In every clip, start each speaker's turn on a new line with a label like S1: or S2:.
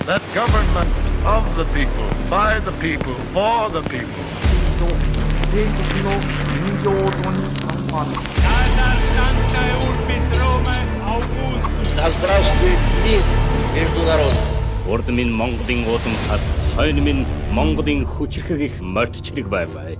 S1: That government of the people, by the people, for the people.
S2: Да здравствует мир между народами.
S3: Урд минь Монголын удам хад, хойно минь Монголын хүчрхэг их мордчлог байваа.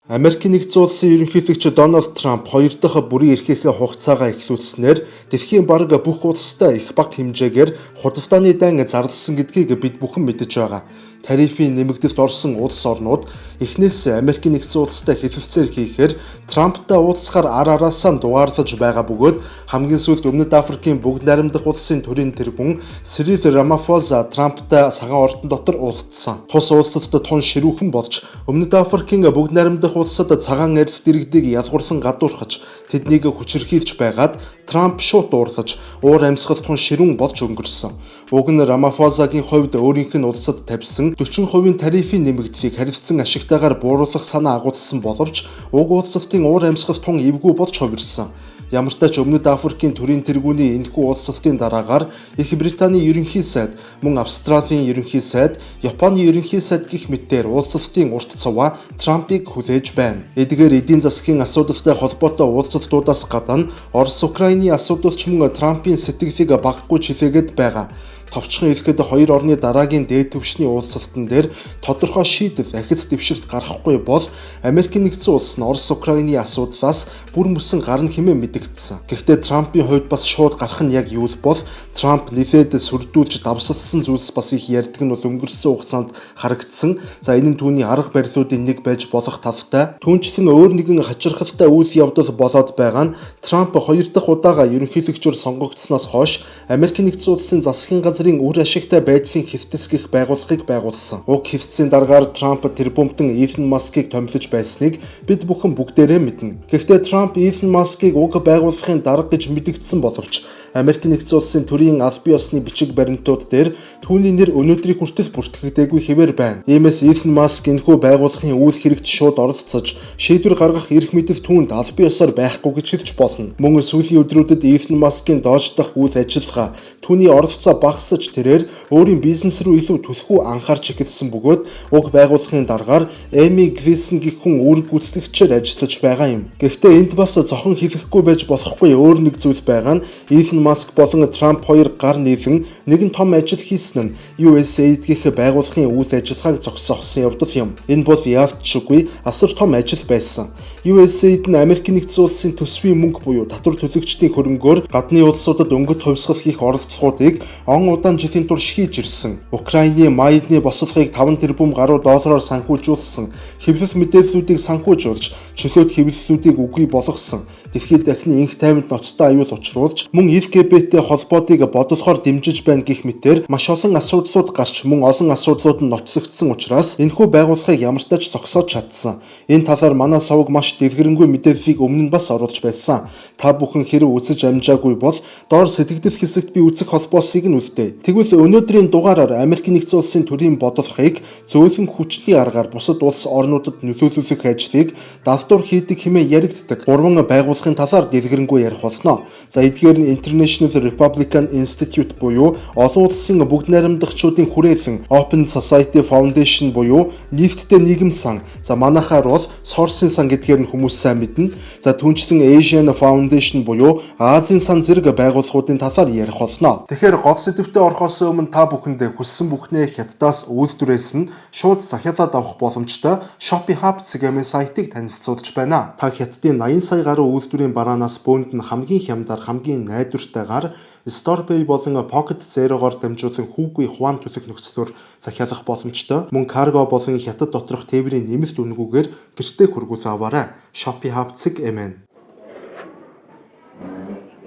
S4: Америкийн нэгдсэн улсын ерөнхийлөгч Дональд Трамп хоёр дахь бүрийн эрхийнхээ хугацаагаа эхлүүлснээр дэлхийн бараг бүх улстай их бага хэмжээгээр худалдааны дан зарласан гэдгийг бид бүхэн мэдэж байгаа. Тарифын нэмэгдэлд орсон улс орнууд эхнээс Америкийн нэгдсэн улстай хэлэлцээр хийхээр Трамптай уулзахаар ар араасаа дугаарлаж байгаа бөгөөд хамгийн сүүлд Өмнөд Африкийн бүгд найрамдах улсын төрийн тэргүүн Сирил Рамафоза Трамптай цагаан ордон дотор уулзсан. Тус уулзалт тун ширүүхэн болж Өмнөд Африкийн бүгд найрамдах улсад цагаан арьс дэргэдийг язгуурлан гадуурхаж тэднийг хүчирхийлж байгаад Трамп шууд дуурлаж уур амьсгал тун ширүүн болж өнгөрсөн. Уг нь Рамафозагийн хувьд өөрийнх нь улсад тавьсан 40% тарифын нэмэгдлийг харилцан ашигтайгаар бууруулах санаа агуулсан боловч уг уулзалтын уур амьсгал тун эвгүй болж хувирсан. Ямар ч тач Өмнөд Африкийн төрийн тэргүүний энэхүү уулзалтын дараагаар Их Британий ерөнхий сайд, мөн Австралийн ерөнхий сайд, Японы ерөнхий сайд гэх мэтээр уулзалтын урт цуваа Трампыг хүлээж байна. Эдгээр эдийн засгийн асуудалтай холбоотой уулзалтуудаас гадна Орос Украины асуудал ч мөн Трампын сэтгэлийг багахгүй чилээгээд байгаа. Товчхон хэлэхэд хоёр орны дараагийн дээд түвшний уулзалтан дээр тодорхой шийдэл ахиц дэвшилт гарахгүй бол Америкийн нэгдсэн улс нь Орос Украины асуудлаас бүр мөсөн гарна хэмээн мэдэгдсэн. Гэхдээ Трампын хувьд бас шууд гарах нь яг юу л бол Трамп нэлээд сүрдүүлж давсалсан зүйлс бас их ярьдаг нь бол өнгөрсөн хугацаанд харагдсан. За энэ нь түүний арга барилуудын нэг байж болох талтай. Түүнчлэн өөр нэгэн хачирхалтай үйл явдал болоод байгаа нь Трамп хоёр дахь удаага ерөнхийлөгчөөр сонгогдсноос хойш Америкийн нэгдсэн улсын засгийн газрын үр ашигтай байдлын хэвтэс гэх байгууллагыг байгуулсан. Уг хэвтсийн дараагаар Трамп тэр бумтан Илон Маскыг томилж байсныг бид бүхэн бүгдээрээ мэднэ. Гэхдээ Трамп Илон Маскыг уг байгууллагын дарга гэж мэдэгдсэн боловч Америкийн нэгдсэн улсын төрийн аль бие усны бичиг баримтууд дээр түүний нэр өнөөдрийг хүртэл бүртгэгдээгүй хэвээр байна. Иймээс Илон Маск энэхүү байгууллагын үйл хэрэгт шууд оролцож шийдвэр гаргах эрх мэдэл түүнд аль бие усаар байхгүй гэж хэлж болно. Мөн сүүлийн өдрүүдэд Илон Маскын доож дах үйл ажиллагаа түүний оролцоо багасж тэрээр өөрийн бизнес рүү илүү түлхүү анхаарч эхэлсэн бөгөөд уг байгууллагын дараагаар Эми Глисон гэх хүн үүрэг гүйцэтгэгчээр ажиллаж байгаа юм. Гэхдээ энд бас зохон хэлэхгүй байж болохгүй өөр нэг зүйл байгаа нь Илон Маск болон Трамп хоёр гар нийлэн нэгэн том ажил хийсэн нь USAID гэх байгууллагын үйл ажиллагааг зогсоохсон явдал юм. Энэ бол яалтчгүй асар том ажил байсан. USAID нь Америкийн нэгдсэн улсын төсвийн мөнгө буюу татвар төлөгчдийн хөрөнгөөр гадны улсуудад өнгөт хувьсгал хийх оролдлогуудыг он удаан жилийн турш хийж ирсэн. Украины Майдны бослогыг 5 тэрбум гаруй доллараар санхүүжүүлсэн. Хэвлэл мэдээллүүдийг санхүүжүүлж, чөлөөт хэвлэлүүдийг үгүй болгосон. Дэлхийд дахны инх тайванд ноцтой аюул учруулж, мөн LGBT холбоотыг бодлохоор дэмжиж байна гэх мэтээр маш олон асуудлууд гарч мөн олон асуудлууд нь нотлогдсон учраас энэхүү байгууллагыг ямар ч тач зогсоож чадсан. Энэ талаар манай сувг маш дэлгэрэнгүй мэдээллийг өмнө нь бас оруулж байсан. Та бүхэн хэрэг үзэж амжаагүй бол доор сэтгэгдэл хэсэгт би үзэх холбоосыг нь үлдээ. Тэгвэл өнөөдрийн дугаараар Америкийн нэгдсэн улсын төрийн бодлогыг зөөлөн хүчний аргаар бусад улс орнуудад нөлөөлөх ажлыг далдуур хийдэг хэмээн яригддаг. Гурван байгууллагын талаар дэлгэрэнгүй ярих болно. За эдгээр нь International Republican Institute буюу олон улсын бүгд найрамдагчдын хүрээлэн Open Society Foundation буюу нийтдээ нийгэм сан. За манайхаар бол Source-ын сан гэдгээр нь хүмүүс сайн мэднэ. За түүнчлэн Asian Foundation буюу Азийн сан зэрэг байгууллагуудын талаар ярих болно. Тэгэхээр гол сэдвтэ орохоос өмнө та бүхэндээ хүссэн бүхнээ хятадаас үйлдвэрээс нь шууд захиалаад авах боломжтой Shopee Hub гэмээр сайтыг танилцуулж байна. Та хятадын 80 сая гаруй үйлдвэрийн бараанаас бөөнд нь хамгийн хямдар, хамгийн найдвартайгаар StorePay болон Pocket Zero-гоор дамжуулан хүүгүй хуван төлөх нөхцлөөр захиалах боломжтой. Мөн карго болон хятад доторх тээврийн нэмэлт үнэгүүгээр гэртээ хүргүүл аваарай. Shopee Hub гэмээр.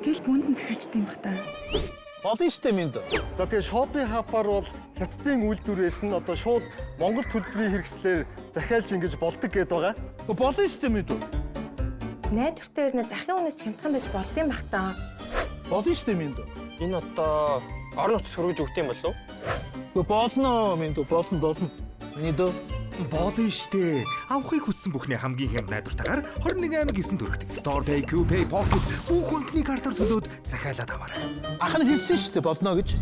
S5: Гэл бүндэн захиалчтай юм бах та.
S6: Болно шүү дээ минь.
S7: За тэгээ Shopee Hub-аар бол хятадын үйлдвэрээс нь одоо шууд Монгол төлбөрийн хэрэгслээр захиалж ингэж болдог гэдээ байгаа.
S6: Болно шүү дээ минь.
S5: Найдвартай ирнэ захын үнээс хямдхан байж болдсон бах та.
S6: Болно шүү дээ минь.
S8: Энэ одоо орон нутгад хөргөж өгд юм болов уу?
S6: Болно минь. Болно. Минь.
S8: Болно штэ. Авахыг хүссэн бүхний хамгийн хямд найдвартайгаар 21.9 төгрөгт StorePay, QPay, Pocket бүх үнэтний картаар төлөөд захиалаад аваарай.
S6: Ах нь хэлсэн шүү дээ болно гэж.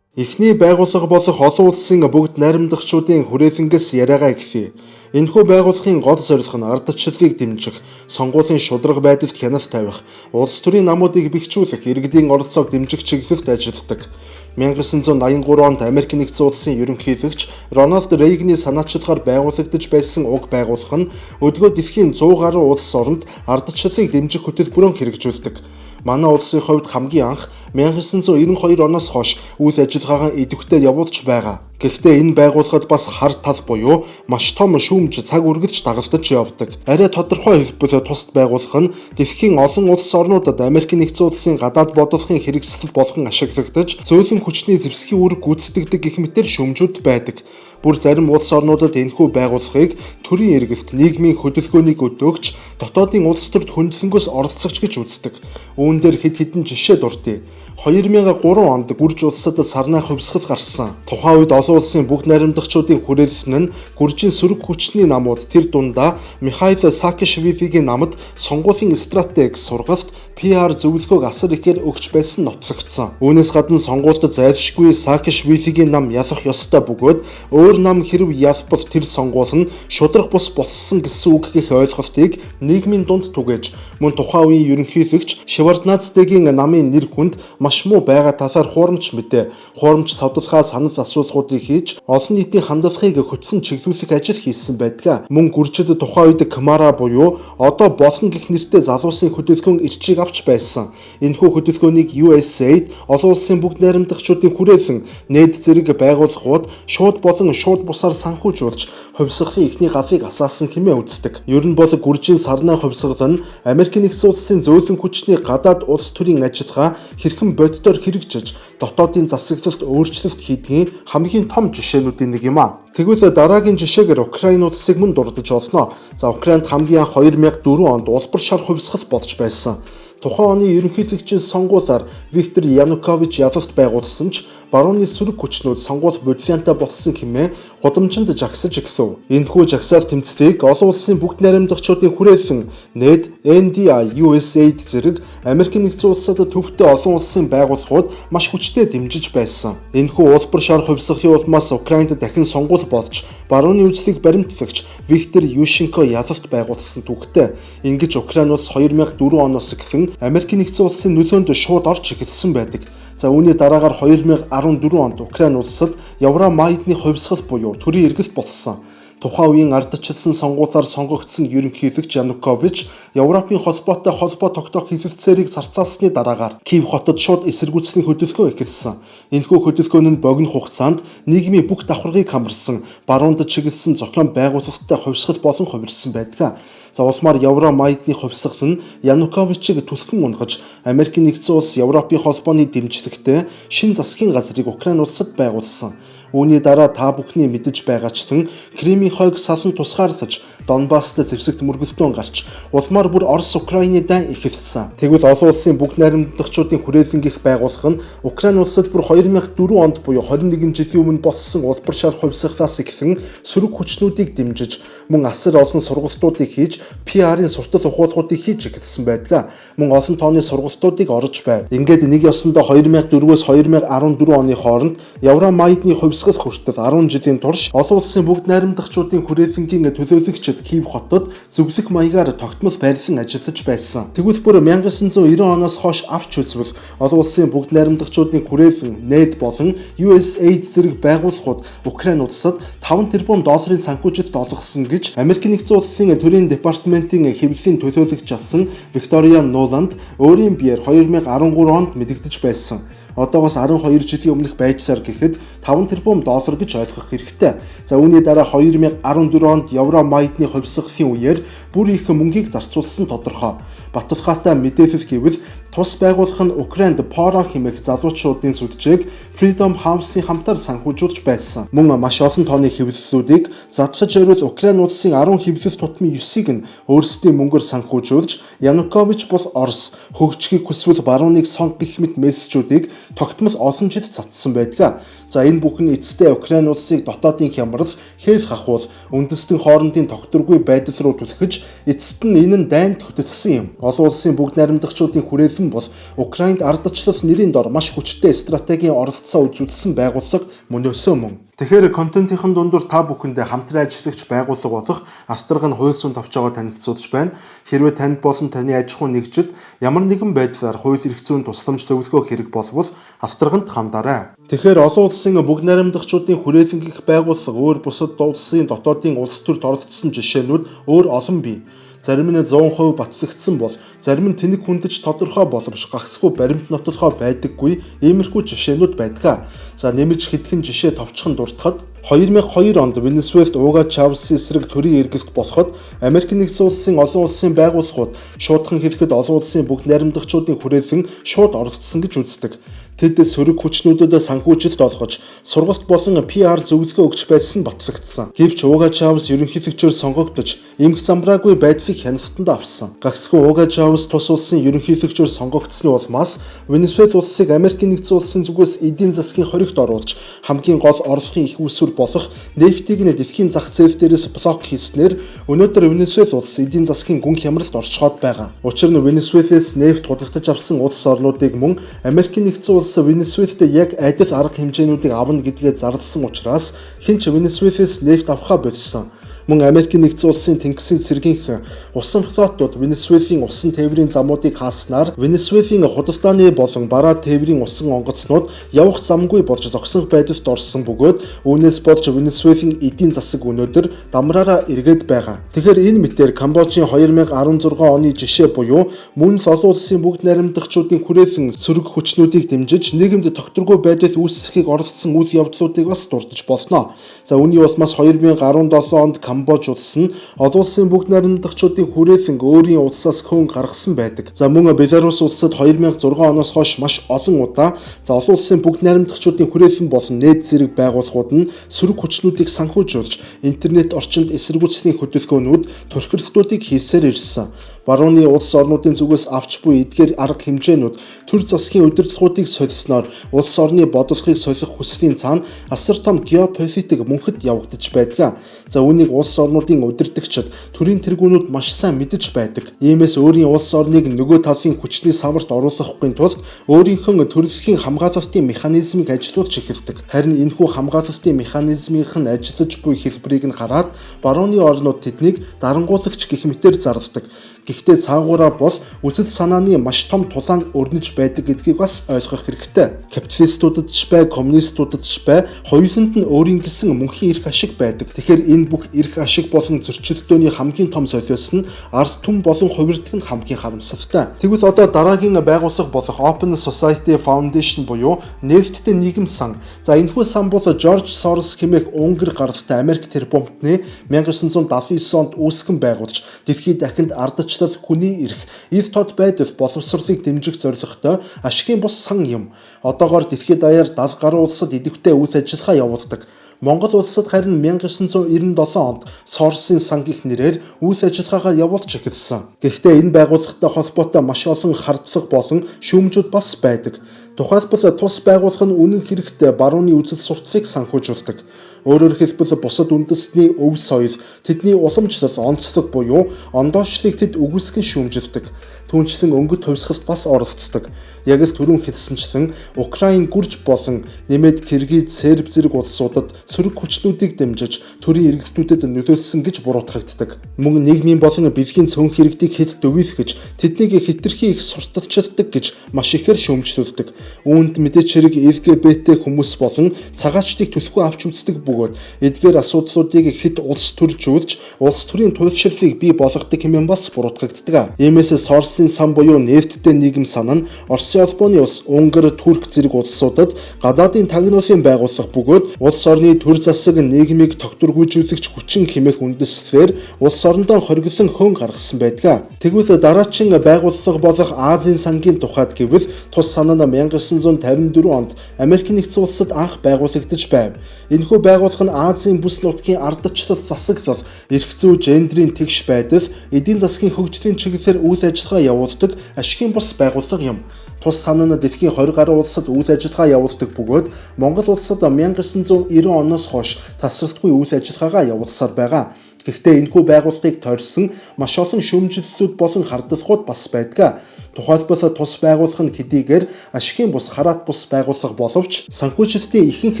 S4: Эхний байгууллага болох олон улсын бүгд найрамдагчдын хүрээлэнгээс яриагаа эхлэе. Энэхүү байгууллагын гол зорилго нь ардчлалыг дэмжих, сонгуулийн шударга байдалд хяналт тавих, улс төрийн намуудыг бэхжүүлэх, иргэдийн оролцоог дэмжих чиглэлд ажилладаг. 1983 онд Америк нэгдсэн улсын ерөнхийлөгч Рональд Рейганы санаачлагаар байгуулагдаж байсан уг байгууллага нь өдгөө дэлхийн 100 гаруй улс оронд ардчлалыг дэмжих хөтөлбөрөөр хэрэгжүүлдэг. Манай улсын хувьд хамгийн анх 1992 оноос хойш үйл ажиллагаагаа идэвхтэй явуулж байгаа. Гэхдээ энэ байгууллагад бас хар тал буюу маш том шүүмж цаг үргэлж дагалдаж явдаг. Арай тодорхой хэлбэл тусад байгууллага нь дэлхийн олон улс орнуудад Америк нэгдсэн улсын гадаад бодлогын хэрэгсэл болгон ашиглагдаж, зөөлөн хүчний зэвсгийн үүрэг гүйцэтгэдэг гэх мэтэр шүүмжүүд байдаг. Бүр зарим улс орнуудад энэхүү байгууллагыг төрийн эргэлт, нийгмийн хөдөлгөөнийг өдөөгч, дотоодын улс төрд хөндлөнгөөс оролцогч гэж үздэг. Үүн дээр хэд хэдэн жишээ дурдъя. 2003 онд Гүрж улсад сарнай хувьсгал гарсан. Тухайн үед олон улсын бүгд найрамдагчдын хүрээлэл нь Гүржийн сөрөг хүчний намууд тэр дундаа Михаил Саакашвилигийн намд сонгуулийн стратеги сургалт PR зөвлөгөөг асар ихээр өгч байсан нотлогдсон. Үүнээс гадна сонгуульд зайлшгүй Саакашвилигийн нам ялах ёстой бөгөөд өөр нам хэрв ялбал тэр сонгуул нь шудраг бус болсон гэсэн үг гэх ойлголтыг нийгмийн дунд түгээж мөн тухайн үеийн ерөнхийлөгч Шеварднадзегийн намын нэр хүнд маш муу байгаа талаар хуурамч мэдээ, хуурамч савдалгаа санал асуулгуудыг хийж олон нийтийн хандлагыг хөтлөн чиглүүлэх ажил хийсэн байдаг. Мөн Гүржид тухайн үед Кмара буюу одоо болно гэх нэртэй залуусын хөдөлгөөн ирчиг авч байсан. Энэхүү хөдөлгөөнийг USAID олон улсын бүгд найрамдагчдын хүрээлэн нээд зэрэг байгууллагууд шууд болон шууд бусаар санхүүжүүлж хувьсгалын эхний галыг асаасан хэмээн үздэг. Ер нь бол Гүржийн сарнай хувьсгал нь Америк нэгдсэн улсын зөөлөн хүчний гадаад улс төрийн ажиллагаа хэрхэн боддоор хэрэгжиж дотоодын засаглалт өөрчлөлт хийдгийн хамгийн том жишээнүүдийн нэг юм а. Тэгвэл дараагийн жишээгээр Украин улсыг мөн дурдж олно. За Украинд хамгийн анх 2004 онд улбар шар хувьсгал болж байсан. Тухайн оны ерөнхийлөгчийн сонгуулиар Виктор Янукович ялалт байгуулсан ч барууны сөрөг хүчнүүд сонгуул бодлионтой болсон хэмээн гудамжинд жагсаж эхлэв. Энэхүү жагсаал тэмцлийг олон улсын бүгд найрамдагчдын хүрээлэн НЭД, NDI, USAID зэрэг Америк нэгдсэн улсад төвхтэй олон улсын байгууллагууд маш хүчтэй дэмжиж байсан. Энэхүү улбар шар хувьсгалын улмаас Украинд дахин сонгуул болж барууны үзлийг баримтлагч Виктор Ющенко ялалт байгуулсан түүхтэй. Ингэж Украин улс 2004 оноос эхлэн Америк нэгдсэн улсын нөлөөнд шууд орж эхэлсэн байдаг. За үүний дараагаар 2014 онд Украин улсад Евромайдны хувьсгал буюу төрийн эргэлт болсон. Тухайн үеийн ардчилсан сонгуулиар сонгогдсон ерөнхийлөгч Янукович Европын холбоотой холбоо тогтоох хэлэлцээрийг зарцаалсны дараагаар Киев хотод шууд эсэргүүцлийн хөдөлгөөн эхэлсэн. Энэхүү хөдөлгөөн нь богино хугацаанд нийгмийн бүх давхаргыг хамарсан, баруунд чиглэсэн зохион байгуулалттай хувьсгал болон хувирсан байдаг. За улмаар Евромайдны хувьсгал нь Януковичийг түлхэн унгаж Америк нэгдсэн улс Европын холбооны дэмжлэгтэй шин засгийн газрыг Украин улсад байгуулсан. Үүний дараа та бүхний мэдэж байгаачлан Кремийн хойг салан тусгаарлаж Донбасст зэвсэгт мөргөлдөөн гарч улмаар бүр Орос Украины дан эхэлсэн. Тэгвэл олон улсын бүгд найрамдагчдын хүрээлэнгийнх байгууллага нь Украин улсад бүр 2004 онд буюу 21 жилийн өмнө болсон улбар шар хувьсгалаас эхлэн сөрөг хүчнүүдийг дэмжиж мөн асар олон сургалтуудыг хийж PR-ын суртал ухуулгуудыг хийж эхэлсэн байдаг. Мөн олон тооны сургалтуудыг орж байв. Ингээд нэг ёсондоо 2004-өөс 2014 оны хооронд Евромайдны хувьсгал хүртэл 10 жилийн турш олон улсын бүгд найрамдагчдын хүрээлэнгийн төлөөлөгчид Киев хотод зөвлөх маягаар тогтмол байрлан ажиллаж байсан. Тэгвэл бүр 1990 оноос хойш авч үзвэл олон улсын бүгд найрамдагчдын хүрээлэн НЭД болон USAID зэрэг байгууллагууд Украин улсад 5 тэрбум долларын санхүүжилт олгосон гэж Америк нэгдсэн улсын төрийн департаментийн хэвлэлийн төлөөлөгч асан Виктория Нуланд өөрийн биеэр 2013 онд мэдэгдэж байсан. Одоогоос 12 жилийн өмнөх байдлаар гэхэд 5 тэрбум доллар гэж ойлгох хэрэгтэй. За үүний дараа 2014 онд Евромайдны хувьсгалын үеэр бүр их мөнгийг зарцуулсан тодорхой. Баталгаатай мэдээлэл гэвэл Тус байгууллага нь Украинд Poro хэмээх залуучуудын сүлжээг Freedom House-ийн хамтаар санхүүжүүлж байсан. Мөн маш олон тооны хэвлэлүүдийг задлаж өрөөл Украин улсын 10 хэвлэл тутмын 9-ийг нь өөрсдийн мөнгөөр санхүүжүүлж, Янукович бол Орос хөгжихийг хүсвэл барууныг сонг гэх мэт мессежүүдийг тогтмол олон жил цацсан байдаг. За энэ бүхэн эцэстээ Украин улсыг дотоодын хямрал, хээл хахуул, үндэстэн хоорондын тогтворгүй байдал руу түлхэж, эцэст нь энэ нь дайнд хөтөлсөн юм. Олон улсын бүгд найрамдагчдын хүрээлэн бол Украинд ардчлал нэрийн дор маш хүчтэй стратегийн оролцоо үзүүлсэн байгууллага мөнөөсөө мөн. Тэгэхээр контентын дундуур та бүхэндээ хамтран ажиллагч байгууллага болох Австралиг нь хууль зүйн товчоогоо танилцуулж байна. Хэрвээ танд болон таны аж ахуйн нэгжид ямар нэгэн байдлаар хууль эрх зүйн тусламж зөвлөгөө хэрэг болвол Австралигт хандаарай. Тэгэхээр олон улсын бүгд найрамдагчдын хүрээлэн гэх байгууллага өөр бусад улсын дотоодын улс төрд оролцсон жишээнүүд өөр олон бий. Зарим нь 100% батлагдсан бол зарим нь тэнэг хүндэж тодорхой боловч гагцхүү баримт нотолгоо байдаггүй иймэрхүү жишээнүүд байдаг. За нэмж хэдхэн жишээ товчхон дуртахад 2002 онд Венесуэлд Уго Чавесын эсрэг төрийн эргэлт болоход Америк нэгдсэн улсын олон улсын байгууллагууд шуудхан хэлэхэд олон улсын бүгд найрамдагчдын хүрээлэн шууд оролцсон гэж үздэг. Тэд сөрөг хүчнүүдэд санхүүжилт олгож, сургалт болон PR зөвлөгөө өгч байсан батлагдсан. Гэвч Уго Чавес ерөнхийлөгчөөр сонгогдож, эмх замбраагүй байдлыг хяналтанд авсан. Гагцхүү Уго Чавес тус улсын ерөнхийлөгчөөр сонгогдсны улмаас Венесуэл улсыг Америк нэгдсэн улсын зүгээс эдийн засгийн хоригт оруулж, хамгийн гол орлогын их үүсвэр болох нефтийг нь дэлхийн зах зээл дээрээс блок хийснээр өнөөдөр Венесуэл улс эдийн засгийн гүн хямралд орчхоод байгаа. Учир нь Венесуэлээс нефт худалдаж авсан улс орнуудыг мөн Америк нэгдсэн улс Венесуэлд яг адил арга хэмжээнүүдийг авна гэдгээ зарласан учраас хэн ч Венесуэлээс нефт авахаа болсон. Мөн Америк нэгдсэн улсын тэнгисийн цэргийнх усан флотууд Венесуэлийн усан тээврийн замуудыг хааснаар Венесуэлийн худалдааны болон бараа тээврийн усан онгоцнууд явах замгүй болж зогсох байдалд орсон бөгөөд үүнээс болж Венесуэлийн эдийн засаг өнөөдөр дамраараа эргээд байгаа. Тэгэхээр энэ мэтээр Камбожийн 2016 оны жишээ буюу мөн л олон улсын бүгд найрамдагчдын хүрээлэн сөрөг хүчнүүдийг дэмжиж нийгэмд тогтворгүй байдал үүсгэхийг оролцсон үйл явдлуудыг бас дурдж болно. За үүний улмаас 2017 онд Камбож улс нь олон улсын бүгд найрамдагчдын хүрээлэн өөрийн улсаас хөөн гаргасан байдаг. За мөн Беларусь улсад 2006 оноос хойш маш олон удаа олон улсын бүгд найрамдагчдын хүрээлэн болон нийт зэрэг байгууллагууд нь сөрөг хүчнүүдийг санхүүжүүлж интернет орчинд эсэргүүцлийн хөдөлгөөнүүд турхирдлуудыг хийсээр ирсэн. Барууны улс орнуудын зүгээс авч буй эдгээр арга хэмжээнүүд төр засгийн удирдлагуудыг солисноор улс орны бодлогыг солих хүслийн цаана асар том геополитик мөнхөд явагдаж байдаг. За үүнийг улс орнуудын удирдагчид төрийн тэргүүнүүд маш сайн мэдэж байдаг. Иймээс өөрийн улс орныг нөгөө талын хүчний саварт оруулахгүй тулд өөрийнхөө төрөлхийн хамгаалалтын механизмыг ажилуулж эхэлдэг. Харин энэхүү хамгаалалтын механизмын ажиллаж буй хэлбэрийг нь хараад барууны орнууд тэднийг дарангуулагч гэх мэтээр зарладаг. Гэхдээ цаагаараа бол үзэл санааны маш том тулаан өрнөж байдаг гэдгийг бас ойлгох хэрэгтэй. Капиталистуудад ч бай, коммунистуудад ч бай, хоёуланд нь өөрийн гэсэн мөнхийн эрх ашиг байдаг. Тэгэхээр энэ бүх эрх ашиг болон зөрчилдөөний хамгийн том солиос нь ард түмэн болон хувирдал нь хамгийн харамсалтай. Тэгвэл одоо дараагийн байгууллага болох Open Society Foundation буюу нээлттэй нийгэм сан. За энэхүү сан бол Жорж Сорос хэмээх Унгар гаралтай Америк тэрбумтны 1979 онд үүсгэн байгуулж дэлхийд дахинд ардч хүний эрх, эв тод байдал боловсролыг дэмжих зорилготой ашигын бус сан юм. Одоогоор дэлхийд даяар 70 гаруй улсад идэвхтэй үйл ажиллагаа явуулдаг. Монгол улсад харин 1997 онд Соросын сан гэх нэрээр үйл ажиллагаагаа явуулж эхэлсэн. Гэхдээ энэ байгууллагатай холбоотой маш олон хардлага болон шүүмжүүд бас байдаг. Тухайлбал тус байгууллага нь үнэн хэрэгтээ барууны үзэл сурталыг санхүүжүүлдэг. Өөрөөр хэлбэл бусад үндэстний өв соёл, тэдний уламжлал, онцлог буюу ондоошлыг тэд үгүйсгэн шүүмжилдэг. Түүнчлэн өнгөт хувьсгалд бас оролцдог. Яг л түрүүн хэлсэнчлэн Украин гүрж болон нэмээд Киргиз, Серб зэрэг улсуудад сөрөг хүчнүүдийг дэмжиж төрийн эргэлтүүдэд нөлөөлсөн гэж буруутгагддаг. Мөн нийгмийн болон бэлгийн цөөнх иргэдийг хэд дөвийлгэж, тэднийг хэтэрхий их сурталчилдаг гэж маш ихээр шүүмжлүүлдэг. Үүнд мэдээч хэрэг LGBT хүмүүс болон цагаачдыг түлхүү авч үздэг бөгөөд эдгээр асуудлуудыг хэд улс төржүүлж, улс төрийн туйлшрлыг бий болгодог хэмээн бас буруутгагддаг. Иймээс Соросын сан буюу нээлттэй нийгэм сан нь Оросын албаны улс, Унгар, Турк зэрэг улсуудад гадаадын тагнуулын байгууллага бөгөөд улс орны төр засаг нийгмийг тогтворгүйжүүлэгч хүчин хэмээх үндэслэлээр улс улс орондоо хориглон хөн гаргасан байдаг. Тэгвэл дараачин байгууллага болох Азийн сангийн тухайд гэвэл тус санаа нь 1954 онд Америк нэгдсэн улсад анх байгуулагдаж байв. Энэхүү байгууллага нь Азийн бүс нутгийн ардчлал засаглал, эрх зүй, гендрийн тэгш байдал, эдийн засгийн хөгжлийн чиглэлээр үйл ажиллагаа явуулдаг ашигын бус байгууллага юм. Тус санаа нь дэлхийн 20 гаруй улсад үйл ажиллагаа явуулдаг бөгөөд Монгол улсад 1990 оноос хойш тасралтгүй үйл ажиллагаагаа явуулсаар байгаа. Гэхдээ энэхүү байгууллагыг тойрсон маш олон шүүмжлэлүүд болон хардлагууд бас байдаг. Тухайлбал тус байгууллага нь хэдийгээр ашигын бус, хараат бус байгууллага боловч санхүүжилтийн ихэнх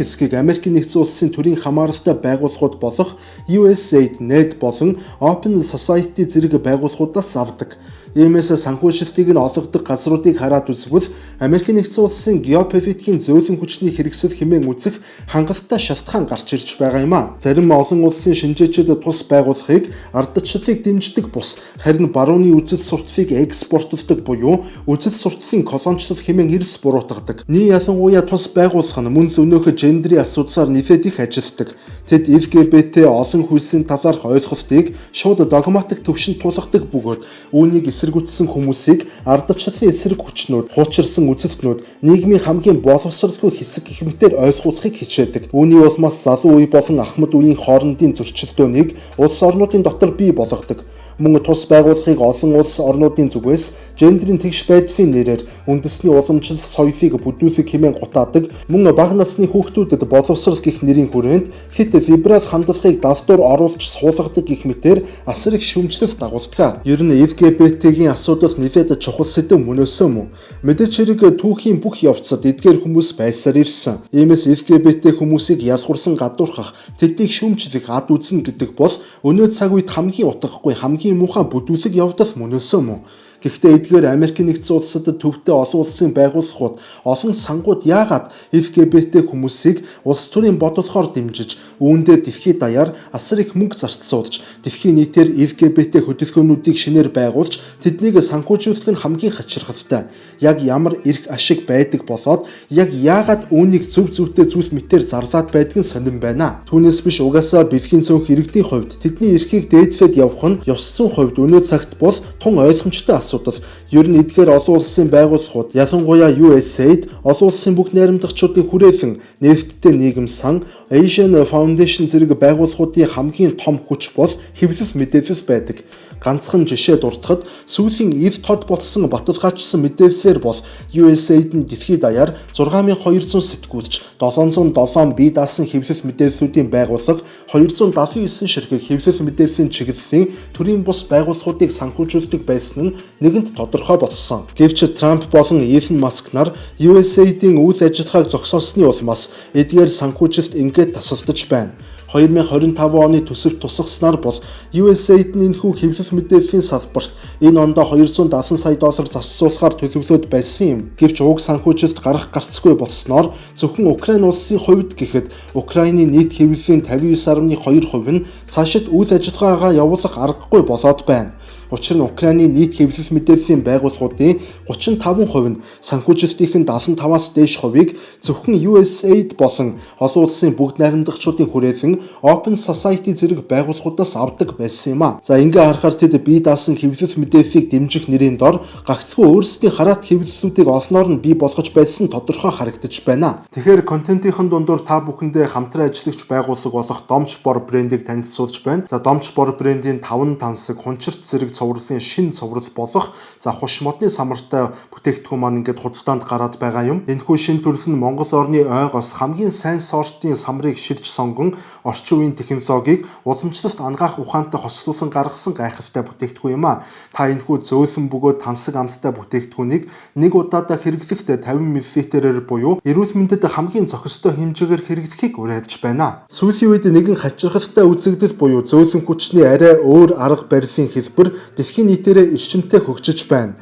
S4: хэсгийг Америк нэгдсэн улсын төрийн хамааралтай байгууллагууд болох USAID, NED болон Open Society зэрэг байгууллагуудаас авдаг. Иймээс санхүүжилтийг нь олгодог газруудыг хараад үзвэл Америк нэгдсэн улсын геополитикийн зөөлөн хүчний хэрэгсэл хэмээн үзэх хангалттай шалтгаан гарч ирж байгаа юм а. Зарим олон улсын шинжээчид тус байгууллагыг ардчлалыг дэмждэг бус, харин барууны үзэл сурталыг экспортлдог буюу үзэл сурталын колоничлол хэмээн эрс буруутгадаг. Нийт ялангуяа тус байгууллага нь мөн л өнөөх гендрийн асуудлаар нэлээд их ажилладаг. Тэд LGBT олон хүйсийн талаарх ойлголтыг шууд догматик төвшөнд тулгадаг бөгөөд үүнийг эсэргүүцсэн хүмүүсийг ардчлалын эсрэг хүчнүүд, хуучирсан үзэлтнүүд, нийгмийн хамгийн боловсралгүй хэсэг гэх мэтээр ойлгуулахыг хичээдэг. Үүний улмаас залуу үе болон ахмад үеийн хоорондын зөрчилдөөнийг улс орнуудын дотор бий болгодог. Мөн тус байгууллагыг олон улс орнуудын зүгээс гендрийн тэгш байдлын нэрээр үндэсний уламжлалт соёлыг бүдүүлэх хэмээн гутаадаг. Мөн бага насны хүүхдүүдэд боловсрал гэх нэрийн хүрээнд хэд либерал хандлагыг давтуур оруулж суулгадаг гэх мэтээр асар их шүүмжлэлт дагуулдаг. Ер нь LGBT-гийн асуудал нэлээд чухал сэдэв мөнөөсөн мөн. Мэдээж хэрэг түүхийн бүх явцад эдгээр хүмүүс байсаар ирсэн. Иймээс LGBT хүмүүсийг ялгуурлан гадуурхах, тэднийг шүүмжлэх, ад үзнэ гэдэг бол өнөө цаг үед хамгийн утгагүй, хамгийн муухай бүдүүлэг явдал мөнөөсөн мөн. Гэхдээ эдгээр Америк нэгдсэн улсад төвтэй олон улсын байгууллагууд, олон сангууд яагаад LGBT хүмүүсийг улс төрийн бодлохоор дэмжиж, үүндээ дэлхийд даяар асар их мөнгө зарцуулж, дэлхийн нийтээр LGBT хөдөлгөөнүүдийг шинээр байгуулж, тэднийг санхүүжүүлэх нь хамгийн хачирхалтай. Яг ямар эрх ашиг байдаг болоод яг яагаад үүнийг зөв зүйтэй зүйл мэтээр зарлаад байдг нь сонирн байна. Түүнээс биш угаасаа бэлгийн цөөнх иргэдийн хувьд тэдний эрхийг дээдлээд явах нь ёс зүйн хувьд өнөө цагт бол тун ойлгомжтой асуудал. Ер нь эдгээр олон улсын байгууллагууд, ялангуяа USAID, олон улсын бүх найрамдагчдын хүрээлэн нефттэй нийгэм сан, Asian Foundation зэрэг байгууллагуудын хамгийн том хүч бол хэвлэл мэдээлэл байдаг. Ганцхан жишээ дурдахад сүүлийн эв тод болсон баталгаажсан мэдээллээр бол USAID нь дэлхийд даяар 6200 сэтгүүлч, 707 бие даасан хэвлэл мэдээллүүдийн байгууллага, 279 ширхэг хэвлэл мэдээллийн чиглэлийн төрийн бус байгууллагуудыг санхүүжүүлдэг байсан нь нэгэнт тодорхой болсон. Гэвч Трамп болон Илон Маск нар USAID-ийн үйл ажиллагааг зогсоосны улмаас эдгээр санхүүжилт ингээд тасалдаж байна. 2025 оны төсөвт тусгаснаар бол USAID нь энэхүү хэвлэл мэдээллийн салбарт энэ онд $270 сая зарцуулахаар төлөвлөд байсан юм. Гэвч уг санхүүжилт гарах гарцгүй болсноор зөвхөн Украин улсын хувьд гэхэд Украины нийт хэвлэлийн 59.2% нь цаашид үйл ажиллагаагаа явуулах аргагүй болоод байна. Учир нь Украины нийт хэвлэл мэдээллийн байгууллагуудын 35% нь санхүүжилтийн 75-аас дээш хувийг зөвхөн USAID болон олон улсын бүгд найрамдагчдын хүрээлэн Open Society зэрэг байгууллагуудаас авдаг байсан юм а. За ингээ харахаар тэд бие даасан хэвлэл мэдээллийг дэмжих нэрийн дор гагцхүү өөрсдийн хараат хэвлэлүүдийг олноор нь бий болгож байсан тодорхой харагдаж байна. Тэгэхээр контентын дундуур та бүхэндээ хамтран ажиллагч байгууллага болох Домч Бор брендийг танилцуулж байна. За Домч Бор брендийн 5 тансаг, хунчирт зэрэг цувралын шин цуврал болох хуш модны самартай бүтээгдэхүүн маань ингээд худалдаанд гараад байгаа юм. Энэхүү шин төрөл нь Монгол орны ойгоос хамгийн сайн сортын самрыг ширж сонгон орчин үеийн технологиг уламжлалт ангаах ухаантай хослуулан гаргасан гайхалтай бүтээгдэхүүн юм а. Та энэхүү зөөлөн бөгөөд тансаг амттай бүтээгдэхүүнийг нэг удаадаа хэрэглэхдээ 50 мл-ээр буюу эрүүл мэндэд хамгийн зохистой хэмжээгээр хэрэглэхийг уриалж байна. Сүүлийн үед нэгэн хачирхалтай үзэгдэл буюу зөөлөн хүчний арай өөр арга барилын хэлбэр дэлхийн нийтээрээ эрчимтэй хөгжиж байна.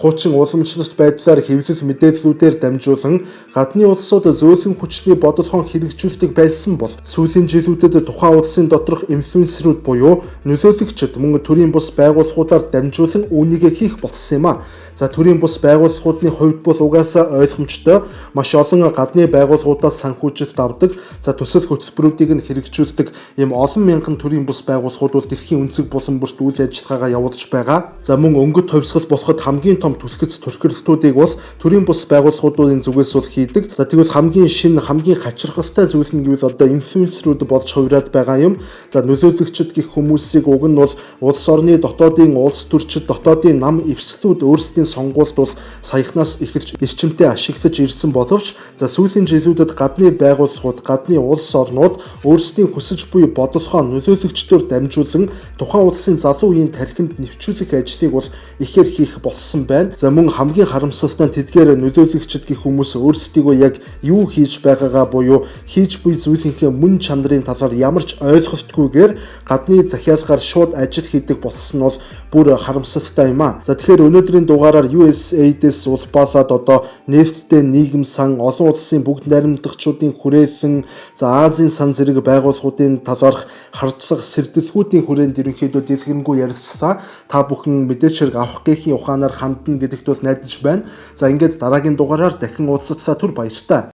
S4: Хуучин уламжлалт байдлаар хэвлэл мэдээллүүдээр дамжуулан гадны улсууд зөөлөн хүчний бодлогоо хэрэгжүүлдэг байсан бол сүүлийн жилүүдэд тухайн улсын доторх инфлюенсерүүд буюу нөлөөлөгчид мөн төрийн бус байгууллагуудаар дамжуулан үүнийг хийх болсон юм а. За төрийн бус байгууллагуудын хувьд бол угаасаа ойлгомжтой маш олон гадны байгууллагуудаас санхүүжилт авдаг. За төсөл хөтөлбөрүүдийг нь хэрэгжүүлдэг ийм олон мянган төрийн бус байгууллагууд бол дэлхийн өнцөг булан бүрт үйл ажиллагаагаа явуулж байгаа. За мөн өнгөт хувьсгал болоход хамгийн том түлхэц төрхөрлөлтүүдийг бол төрийн бус байгууллагуудын зүгээс бол хийдэг. За тэгвэл хамгийн шинэ хамгийн хачирхалтай зүйл нь гэвэл одоо инфлюенсерүүд болж хувираад байгаа юм. За нөлөөлөгчд гэх хүмүүсийг уг нь бол улс орны дотоодын улс төрчид дотоодын нам эвслүүд өөрсдийн сонгуульд бол саяхнаас эхэлж эрчимтэй ашиглаж ирсэн боловч за сүүлийн жилүүдэд гадны байгууллагууд, гадны улс орнууд өөрсдийн хүсэж буй бодлогоо нөлөөлөгчдөөр дамжуулан тухайн улсын залуу үеийн тархинд нэвтрүүлэх ажлыг бол ихээр хийх болсон байна. За мөн хамгийн харамсалтай нь тэдгээр нөлөөлөгчд гэх хүмүүс өөрсдийгөө яг юу хийж байгаагаа буюу хийж буй зүйлийнхээ мөн чанарын талаар ямар ч ойлголтгүйгээр гадны захиалгаар шууд ажил хийдэг болсон нь бол бүр харамсалтай юм а. За тэгэхээр өнөөдрийн дугаараар USAID-с улбаалаад одоо нефттэй нийгэм сан, олон улсын бүгд найрамдагчдын хүрээлэн, за Азийн сан зэрэг байгууллагуудын талаарх хардлага сэрдэлгүүдийн хүрээнд ерөнхийдөө дэлгэрэнгүй ярилцлаа. Та бүхэн мэдээч хэрэг авах гээхийн ухаанаар хандна гэдэгт бол найдаж байна. За ингээд дараагийн дугаараар дахин уулзтлаа түр баяртай.